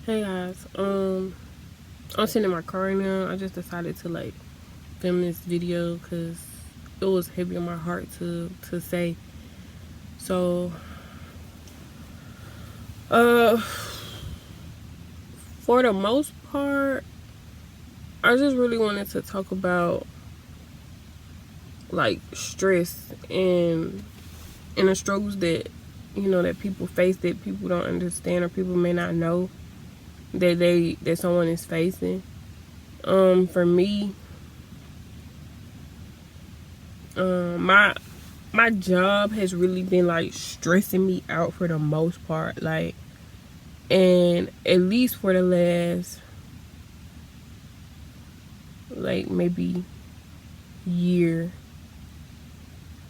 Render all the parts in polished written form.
Hey guys, I'm sitting in my car right now. I just decided to like film this video because it was heavy on my heart to say. So, uh, for the most part, I just really wanted to talk about like stress and the struggles that that people face that people don't understand or people may not know that someone is facing. For me, my job has really been like stressing me out for the most part, like, and at least for the last like maybe year,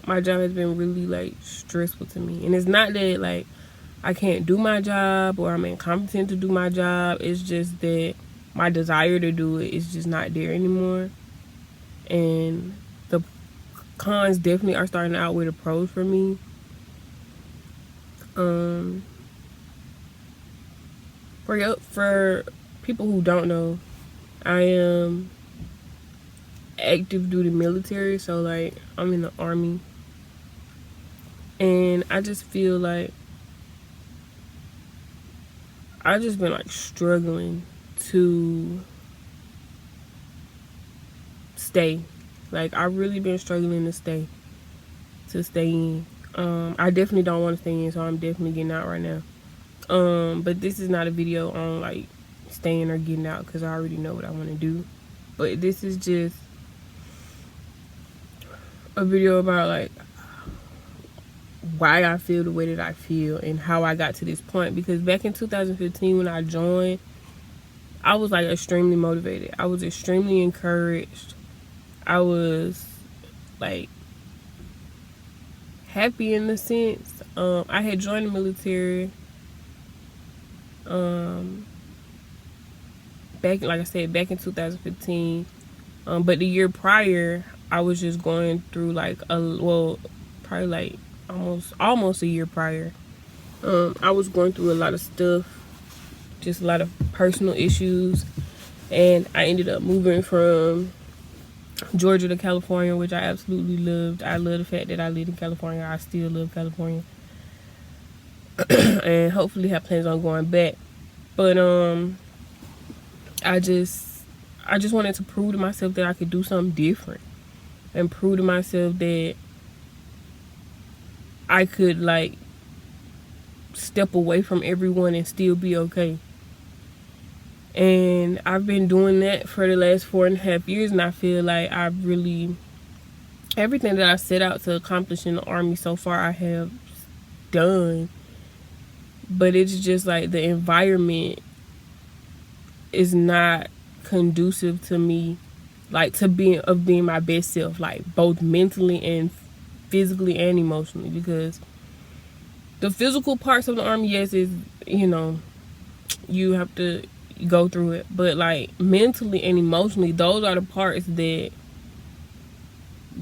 my job has been really like stressful to me. And it's not that like I can't do my job or I'm incompetent to do my job. It's just that my desire to do it is just not there anymore. And the cons definitely are starting to outweigh the pros for me. Um, for people who don't know, I am active duty military, so like I'm in the army, and I just feel like I just been like struggling to stay. Like I really been struggling to stay in. I definitely don't want to stay in, so I'm definitely getting out right now. But this is not a video on like staying or getting out because I already know what I want to do. But this is just a video about like why I feel the way that I feel and how I got to this point. Because back in 2015 when I joined, I was like extremely motivated. I was extremely encouraged. I was like happy in the sense. I had joined the military back, like I said, back in 2015. But the year prior, I was just going through like probably like almost a year prior. I was going through a lot of stuff, just a lot of personal issues, and I ended up moving from Georgia to California, which I absolutely loved. I love the fact that I live in California. I still love California, and hopefully have plans on going back. But I just wanted to prove to myself that I could do something different, and prove to myself that I could like step away from everyone and still be okay. And I've been doing that for the last 4.5 years, and I feel like I've really, everything that I set out to accomplish in the army so far I have done. But it's just like the environment is not conducive to me, like to being my best self, like both mentally and physically and emotionally. Because the physical parts of the army, yes, is you have to go through it, but like mentally and emotionally, those are the parts that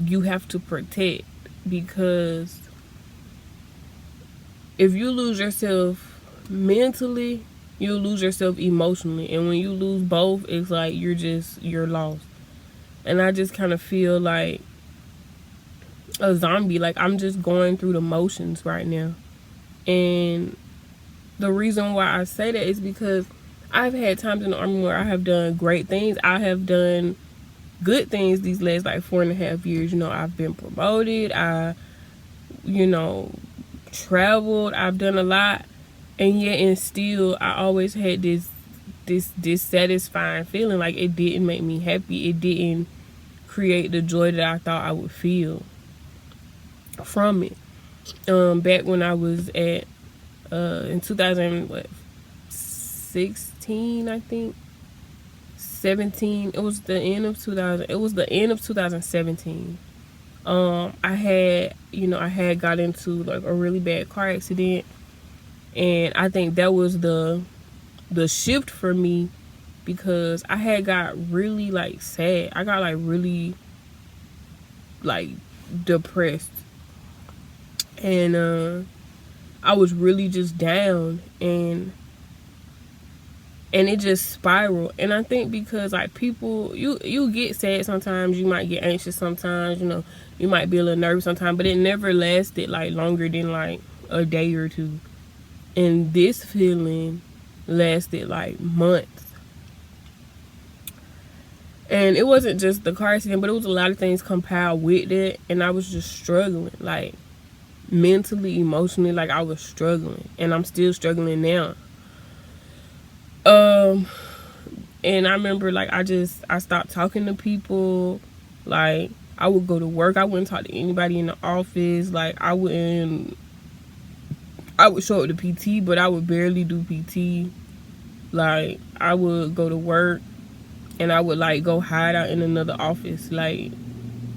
you have to protect. Because if you lose yourself mentally, you'll lose yourself emotionally, and when you lose both, it's like you're lost. And I just kind of feel like a zombie. Like I'm just going through the motions right now. And the reason why I say that is because I've had times in the army where I have done great things. I have done good things these last like 4.5 years. I've been promoted. I traveled. I've done a lot, and yet and still I always had this dissatisfying feeling. Like it didn't make me happy. It didn't create the joy that I thought I would feel from it. Back when I was at in 2016, I think 17. It was the end of 2017. I had got into like a really bad car accident, and I think that was the shift for me, because I had got really like sad. I got like really like depressed, and I was really just down. And and it just spiraled. And I think because like people, you get sad sometimes, you might get anxious sometimes, you know, you might be a little nervous sometimes, but it never lasted like longer than like a day or two. And this feeling lasted like months. And it wasn't just the car accident, but it was a lot of things compiled with it. And I was just struggling, like mentally, emotionally, like I was struggling. And I'm still struggling now. And I remember like I stopped talking to people. Like I would go to work, I wouldn't talk to anybody in the office. Like I would show up to PT, but I would barely do PT. Like I would go to work and I would like go hide out in another office. Like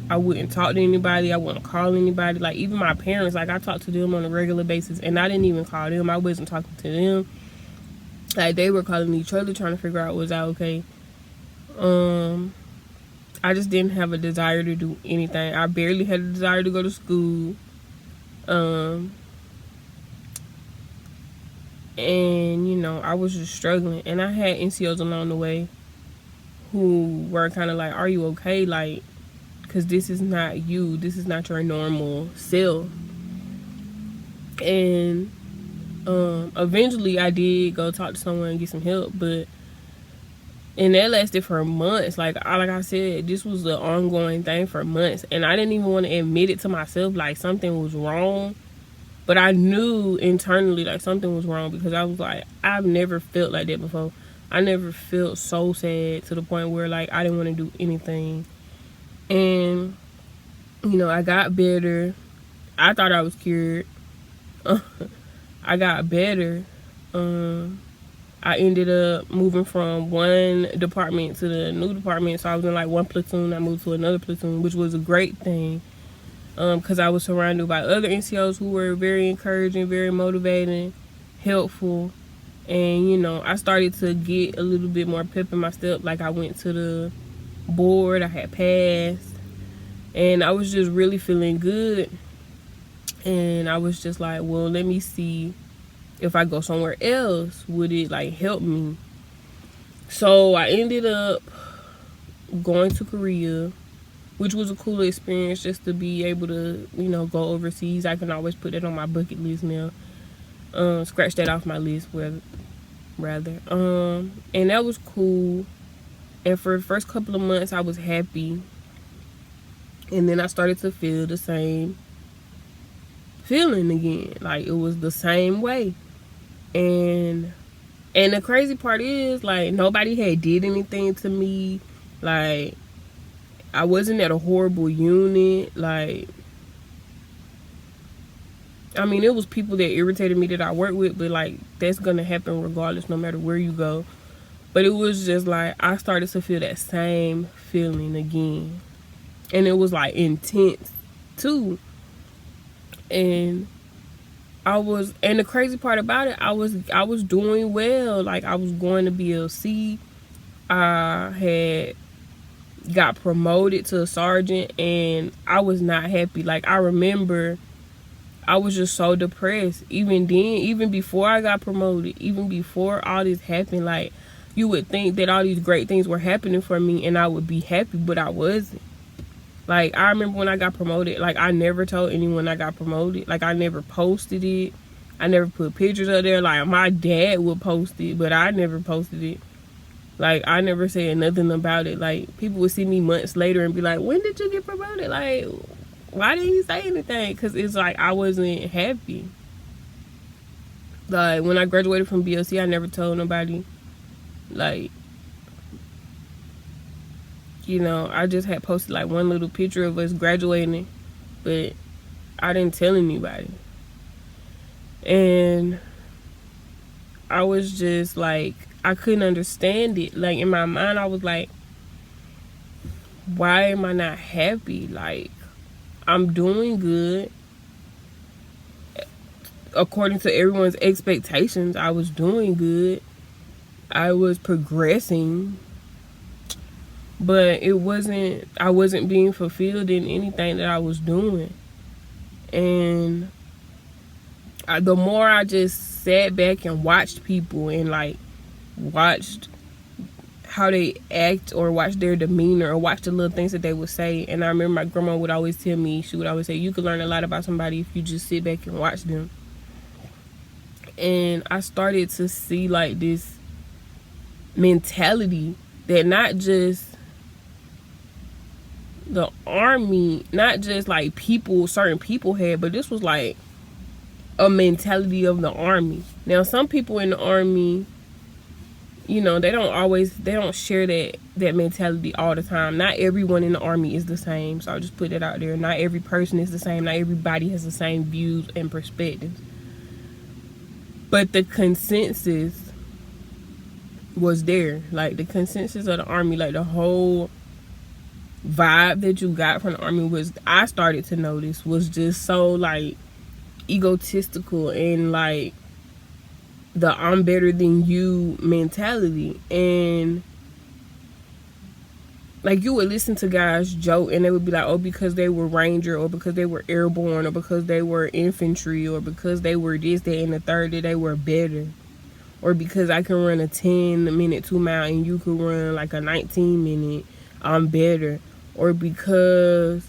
I wouldn't talk to anybody, I wouldn't call anybody. Like even my parents, like I talked to them on a regular basis, and I didn't even call them. I wasn't talking to them. Like they were calling each other trying to figure out, was I okay? I just didn't have a desire to do anything. I barely had a desire to go to school. And you know, I was just struggling, and I had NCOs along the way who were kind of like, are you okay? Like, because this is not you, this is not your normal self. And eventually I did go talk to someone and get some help, and that lasted for months. Like I said, this was an ongoing thing for months, and I didn't even want to admit it to myself, like something was wrong. But I knew internally like something was wrong, because I was like, I've never felt like that before. I never felt so sad to the point where like I didn't want to do anything. And you know, I got better. I thought I was cured. I got better. I ended up moving from one department to the new department. So I was in like one platoon. I moved to another platoon, which was a great thing. Because I was surrounded by other NCOs who were very encouraging, very motivating, helpful. And, you know, I started to get a little bit more pep in my step. Like I went to the board, I had passed, and I was just really feeling good. And I was just like, well, let me see if I go somewhere else, would it like help me? So I ended up going to Korea, which was a cool experience, just to be able to, you know, go overseas. I can always put it on my bucket list now. Scratch that off my list, rather. And that was cool. And for the first couple of months, I was happy. And then I started to feel the same feeling again. Like it was the same way. And the crazy part is, like, nobody had did anything to me. Like, I wasn't at a horrible unit. Like, I mean, it was people that irritated me that I worked with, but like that's gonna happen regardless, no matter where you go. But it was just like I started to feel that same feeling again, and it was like intense too. And the crazy part about it, I was doing well. Like I was going to BLC. I had got promoted to a sergeant, and I was not happy. Like I remember I was just so depressed. Even then, even before I got promoted, even before all this happened, like you would think that all these great things were happening for me and I would be happy, but I wasn't. Like I remember when I got promoted, like I never told anyone I got promoted. Like I never posted it. I never put pictures up there. Like my dad would post it, but I never posted it. Like I never said nothing about it. Like people would see me months later and be like, when did you get promoted? Like, why didn't you say anything? Because it's like I wasn't happy. Like when I graduated from BLC, I never told nobody. Like, you know, I just had posted like one little picture of us graduating, but I didn't tell anybody. And I was just like, I couldn't understand it. Like in my mind, I was like, why am I not happy? Like, I'm doing good. According to everyone's expectations, I was doing good. I was progressing. But I wasn't being fulfilled in anything that I was doing. And the more I just sat back and watched people and like watched how they act or watch their demeanor or watch the little things that they would say. And I remember my grandma would always tell me, she would always say, you could learn a lot about somebody if you just sit back and watch them. And I started to see like this mentality that not just the army, not just like people, certain people had, but this was like a mentality of the army. Now some people in the army, you know, they don't share that mentality all the time. Not everyone in the army is the same, so I'll just put that out there. Not every person is the same. Not everybody has the same views and perspectives. But the consensus was there. Like the consensus of the army, like the whole vibe that you got from the army was, I started to notice, was just so like egotistical and like the I'm better than you mentality. And like you would listen to guys joke and they would be like, oh, because they were ranger, or because they were airborne, or because they were infantry, or because they were this, that, and the third, that they were better, or because I can run a 10-minute 2-mile and you could run like a 19-minute, I'm better, or because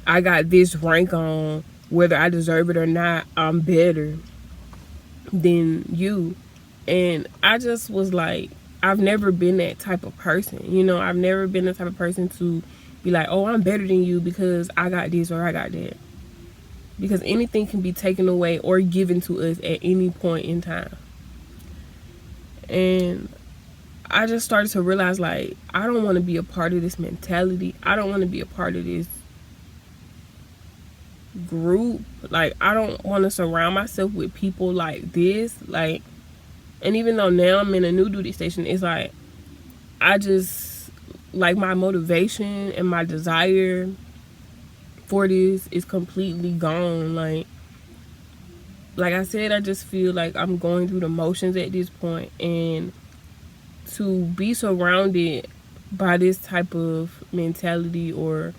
I got this rank on, whether I deserve it or not, I'm better than you. And I just was like, I've never been that type of person. You know, I've never been the type of person to be like, oh, I'm better than you because I got this or I got that. Because anything can be taken away or given to us at any point in time. And I just started to realize, like, I don't want to be a part of this mentality. I don't want to be a part of this group. Like, I don't want to surround myself with people like this. Like, and even though now I'm in a new duty station, it's like, I just, like, my motivation and my desire for this is completely gone. Like I said, I just feel like I'm going through the motions at this point. And to be surrounded by this type of mentality, or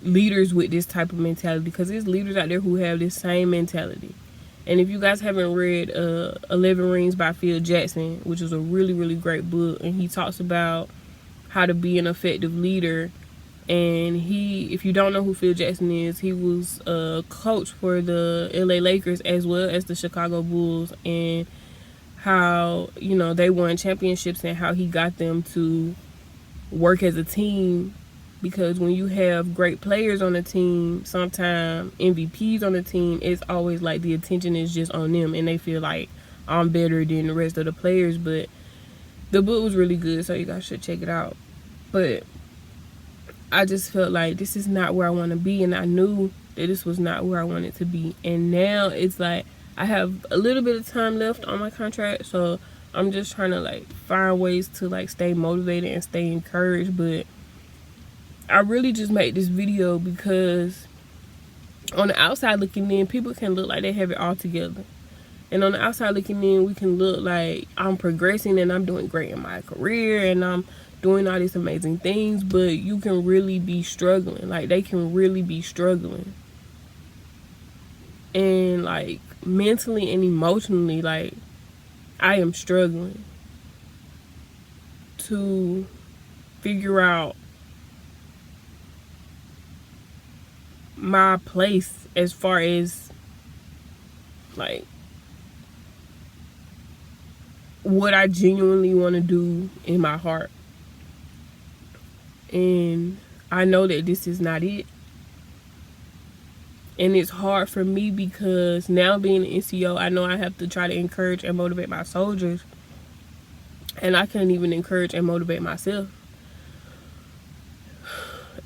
leaders with this type of mentality, because there's leaders out there who have this same mentality. And if you guys haven't read 11 Rings by Phil Jackson, which is a really, really great book, and he talks about how to be an effective leader. And if you don't know who Phil Jackson is, he was a coach for the LA Lakers as well as the Chicago Bulls, and how, you know, they won championships and how he got them to work as a team. Because when you have great players on the team, sometimes MVPs on the team, it's always like the attention is just on them and they feel like I'm better than the rest of the players. But the book was really good, so you guys should check it out. But I just felt like this is not where I want to be, and I knew that this was not where I wanted to be. And now it's like I have a little bit of time left on my contract, so I'm just trying to like find ways to like stay motivated and stay encouraged. But I really just made this video because on the outside looking in, people can look like they have it all together. And on the outside looking in, we can look like I'm progressing and I'm doing great in my career and I'm doing all these amazing things, but you can really be struggling. Like, they can really be struggling. And like mentally and emotionally, like, I am struggling to figure out my place as far as like what I genuinely want to do in my heart. And I know that this is not it. And it's hard for me because now being an NCO, I know I have to try to encourage and motivate my soldiers. And I can't even encourage and motivate myself.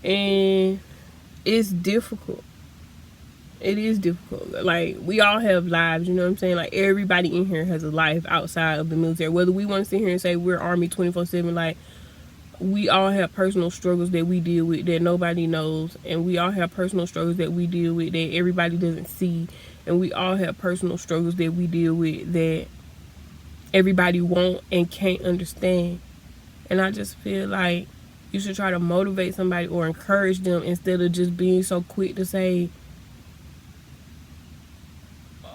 And it's difficult. It is difficult. Like, we all have lives, you know what I'm saying? Like, everybody in here has a life outside of the military. Whether we want to sit here and say we're Army 24/7, like, we all have personal struggles that we deal with that nobody knows. And we all have personal struggles that we deal with that everybody doesn't see. And we all have personal struggles that we deal with that everybody won't and can't understand. And I just feel like you should try to motivate somebody or encourage them instead of just being so quick to say,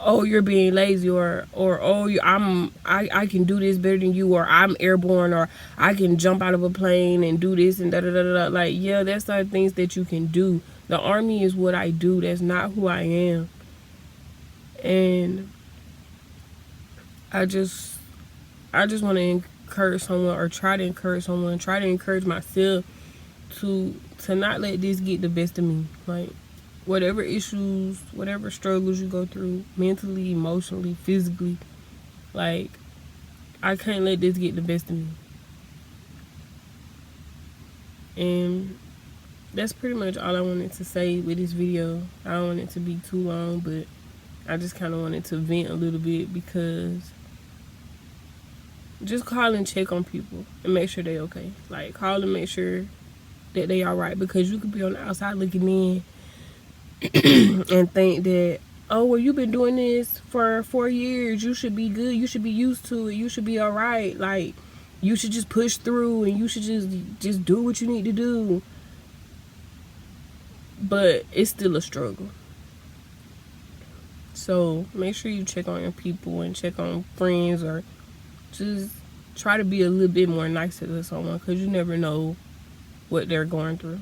oh, you're being lazy, or oh, I can do this better than you, or I'm airborne, or I can jump out of a plane and do this and da da da da. Like, yeah, that's not things that you can do. The Army is what I do. That's not who I am. And I just want to encourage someone, or try to encourage someone, try to encourage myself to not let this get the best of me. Like, whatever issues, whatever struggles you go through, mentally, emotionally, physically, like, I can't let this get the best of me. And that's pretty much all I wanted to say with this video. I don't want it to be too long, but I just kind of wanted to vent a little bit, because just call and check on people and make sure they okay. Like, call and make sure that they all right, because you could be on the outside looking in and think that, oh, well, you've been doing this for 4 years, you should be good, you should be used to it, you should be all right, like, you should just push through and you should just do what you need to do. But it's still a struggle. So make sure you check on your people and check on friends, or just try to be a little bit more nicer to someone, because you never know what they're going through.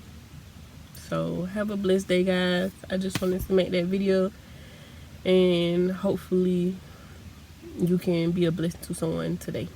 So have a blessed day, guys. I just wanted to make that video, and hopefully you can be a blessing to someone today.